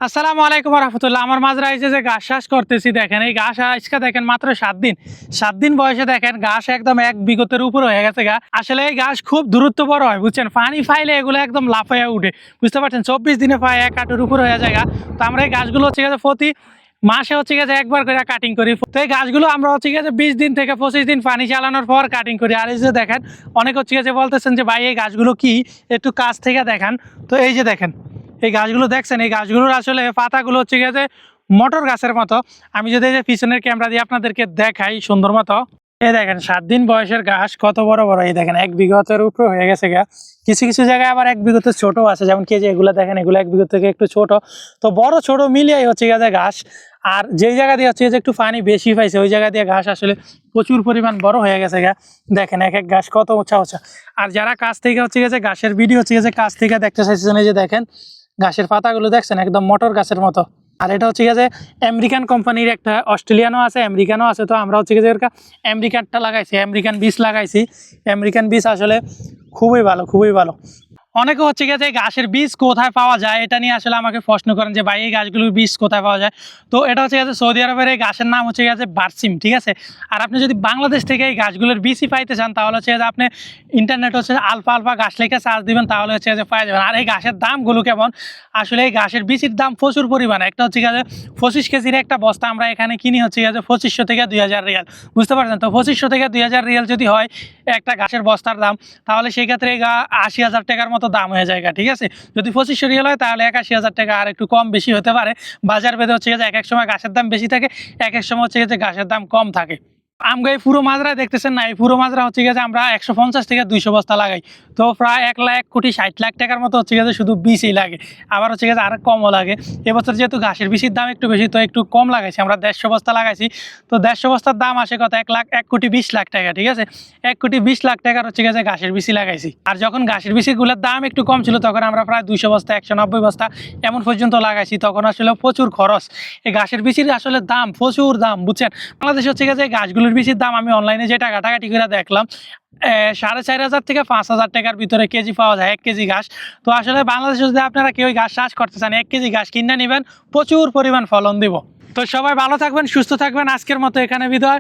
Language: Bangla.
আসসালামু আলাইকুম রহমতুল্লাহ। আমার মাঝরা এই যে ঘাস চাষ করতেছি, দেখেন এই ঘাস আজকে দেখেন মাত্র 7 দিন বয়সে দেখেন ঘাস একদম 1 বিঘতের উপর হয়ে গেছে গা। আসলে এই ঘাস খুব দ্রুত বড় হয়, বুঝছেন, পানি ফাইলে এগুলো একদম লাফাইয়া উঠে, বুঝতে পারছেন। 24 দিনে প্রায় 1 কাঠের উপর হয়ে যায় গা। তো আমরা এই গাছগুলো হচ্ছে গেছে প্রতি মাসে হচ্ছে গেছে একবার করে কাটিং করি। তো এই গাছগুলো আমরা হচ্ছে গেছে 20 দিন থেকে 25 দিন পানি চালানোর পর কাটিং করি। আর এই যে দেখেন অনেক হচ্ছে গেছে বলতেছেন যে ভাই এই গাছগুলো কি, একটু কাছ থেকে দেখান। তো এই যে দেখেন এই গাছগুলো দেখছেন, এই গাছগুলোর আসলে পাতাগুলো হচ্ছে গিয়ে মটর গাছের মতো। আমি যদি এই যে পিছনের ক্যামেরা দিয়ে আপনাদেরকে দেখাই সুন্দর মতো, এই দেখেন 7 দিন বয়সের ঘাস কত বড় বড়। এই দেখেন 1 বিঘতের উপরে হয়ে গেছে গা। কিছু কিছু জায়গায় আবার 1 বিঘতের ছোট আছে, যেমন কেজি এগুলো দেখেন, এগুলো 1 বিঘত থেকে একটু ছোট। তো বড় ছোট মিলিয়ে হচ্ছে গিয়ে ঘাস। আর যেই জায়গা দিয়ে হচ্ছে যে একটু পানি বেশি পাইছে ওই জায়গা দিয়ে ঘাস আসলে প্রচুর পরিমাণ বড় হয়ে গেছে গা। দেখেন এক এক ঘাস কত উঁচা উঁচা। আর যারা কাছ থেকে হচ্ছে গেছে ঘাসের ভিডিও হচ্ছে গেছে কাছ থেকে দেখতে চাইছেন, এই যে দেখেন ঘাসের পাতাগুলো দেখছেন একদম মটর গাছের মতো। আর এটা হচ্ছে গিয়ে আমেরিকান কোম্পানির, একটা অস্ট্রেলিয়ানও আছে আমেরিকানও আছে। তো আমরা হচ্ছে গিয়ে আমেরিকানটা লাগাইছি, আমেরিকান বীজ লাগাইছি। আমেরিকান বীজ আসলে খুবই ভালো, খুবই ভালো। অনেকে হচ্ছে গিয়ে ঘাসের বীজ কোথায় পাওয়া যায় এটা নিয়ে আসলে আমাকে প্রশ্ন করেন যে ভাই এই গাছগুলোর বীজ কোথায় পাওয়া যায়। তো এটা হচ্ছে গিয়ে সৌদি আরবের এই গাছের নাম হচ্ছে গিয়ে বার্সিম, ঠিক আছে। আর আপনি যদি বাংলাদেশ থেকে এই গাছগুলোর বীজই পাইতে চান তাহলে হচ্ছে আপনি ইন্টারনেট হচ্ছে আলফা আলফা গাছ লেখা সার্চ দিবেন, তাহলে হচ্ছে পাওয়া যাবেন। আর এই ঘাসের দামগুলো কেমন, আসলে এই ঘাসের বীজের দাম প্রচুর পরিমাণে। একটা হচ্ছে গিয়ে 25 কেজির একটা বস্তা আমরা এখানে কিনি হচ্ছে গিয়ে 2500 থেকে 2000 রিয়াল, বুঝতে পারছেন। তো 2500 থেকে 2000 রিয়াল যদি হয় একটা ঘাসের বস্তার দাম, তাহলে সেই ক্ষেত্রে 80,000 টাকার মতো দাম হয়ে যায়, ঠিক আছে। যদি 2500 রিয়াল হয় তাহলে 81,000 টাকা, আর একটু কম বেশি হতে পারে। বাজার ভেদে হচ্ছে এক এক সময় ঘাসের দাম বেশি থাকে, এক এক সময় হচ্ছে ঘাসের দাম কম থাকে। আমগো এই পুরো মাজরা দেখতেছেন না, এই পুরো মাজরা হচ্ছে গিয়ে আমরা 150 থেকে 200 বস্তা লাগাই। তো প্রায় 1,60,00,000 টাকার মতো হচ্ছে গিয়ে শুধু বীজই লাগে। আবার হচ্ছে গিয়ে আর কমও লাগে। এবছর যেহেতু ঘাসের বীজের দাম একটু বেশি, তো একটু কম লাগাইছি, আমরা 150 বস্তা লাগাইছি। তো 150 বস্তার দাম আসে কত, 1,20,00,000 টাকা, ঠিক আছে। 1,20,00,000 টাকার হচ্ছে গিয়ে ঘাসের বীজই লাগাইছি। আর যখন ঘাসের বীজগুলোর দাম একটু কম ছিল তখন আমরা প্রায় 200 বস্তা 190 বস্তা এমন পর্যন্ত লাগাইছি। তখন আসলে প্রচুর খরচ। এই ঘাসের বীজের আসলে দাম প্রচুর দাম, বুঝছেন। বাংলাদেশ হচ্ছে গিয়ে গাছগুলোর বীজের দাম আমি অনলাইনে যে কাটাকাটি করে দেখলাম 4,500 থেকে 5,000 টাকার ভিতরে কেজি পাওয়া যায় 1 কেজি ঘাস। তো আসলে বাংলাদেশে যদি আপনারা কেউ ঘাস চাষ করতে চান 1 কেজি ঘাস কিনে নেবেন, প্রচুর পরিমাণ ফলন দিব। তো সবাই ভালো থাকবেন, সুস্থ থাকবেন। আজকের মতো এখানে বিদায়।